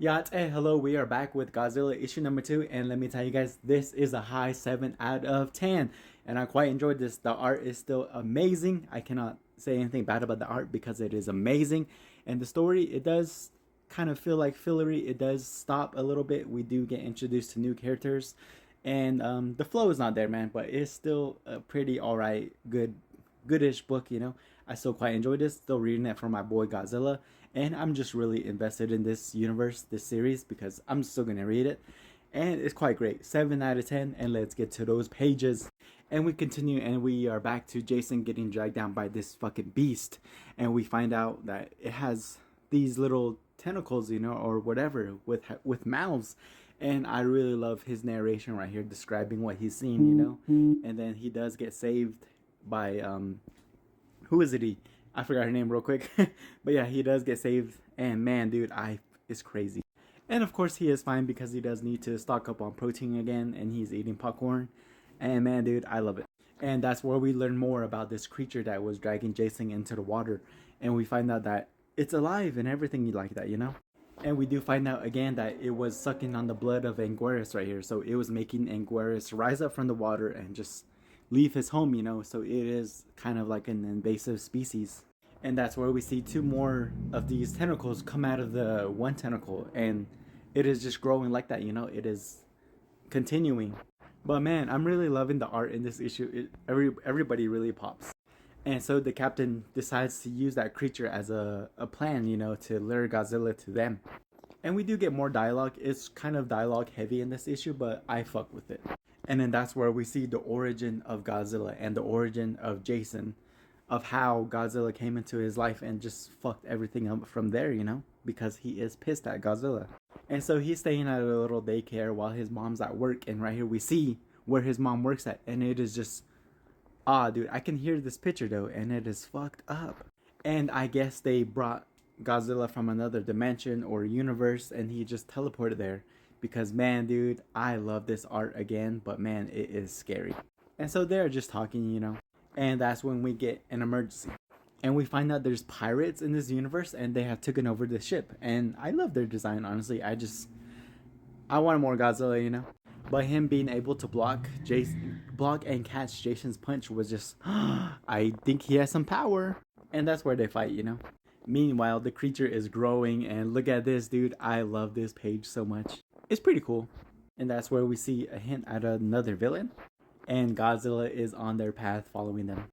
Yacht, hey, hello, we are back with Godzilla issue number 2, and let me tell you guys, this is a high 7 out of 10, and I quite enjoyed this. The art is still amazing. I cannot say anything bad about the art because it is amazing, and the story, it does kind of feel like fillery. It does stop a little bit. We do get introduced to new characters, and the flow is not there, man, but it's still a pretty alright, goodish book. I still quite enjoyed this, still reading it for my boy Godzilla, and I'm just really invested in this universe, this series, because I'm still gonna read it, and it's quite great. 7 out of 10, and let's get to those pages. And we continue, and we are back to Jason getting dragged down by this fucking beast, and we find out that it has these little tentacles, or whatever, with mouths. And I really love his narration right here, describing what he's seen. And then he does get saved by who is it? I forgot her name real quick. But yeah, he does get saved, and man, dude, it's crazy. And of course, he is fine because he does need to stock up on protein again, and he's eating popcorn. And man, dude, I love it. And that's where we learn more about this creature that was dragging Jason into the water, and we find out that it's alive and everything like that. And we do find out again that it was sucking on the blood of Anguirus right here, so it was making Anguirus rise up from the water and just leave his home. So it is kind of like an invasive species. And that's where we see two more of these tentacles come out of the one tentacle, and it is just growing like that. It is continuing. But man, I'm really loving the art in this issue. Everybody really pops. And so the captain decides to use that creature as a plan, to lure Godzilla to them. And we do get more dialogue. It's kind of dialogue heavy in this issue, but I fuck with it. And then that's where we see the origin of Godzilla and the origin of Jason, of how Godzilla came into his life and just fucked everything up from there, because he is pissed at Godzilla. And so he's staying at a little daycare while his mom's at work. And right here we see where his mom works at. And it is just, dude, I can hear this picture though, and it is fucked up. And I guess they brought Godzilla from another dimension or universe, and he just teleported there. Because man, dude, I love this art again, but man, it is scary. And so they're just talking. And that's when we get an emergency. And we find out there's pirates in this universe, and they have taken over the ship. And I love their design, honestly. I want more Godzilla. But him being able to block and catch Jason's punch was just, I think he has some power. And that's where they fight. Meanwhile, the creature is growing, and look at this, dude. I love this page so much. It's pretty cool. And that's where we see a hint at another villain. And Godzilla is on their path following them.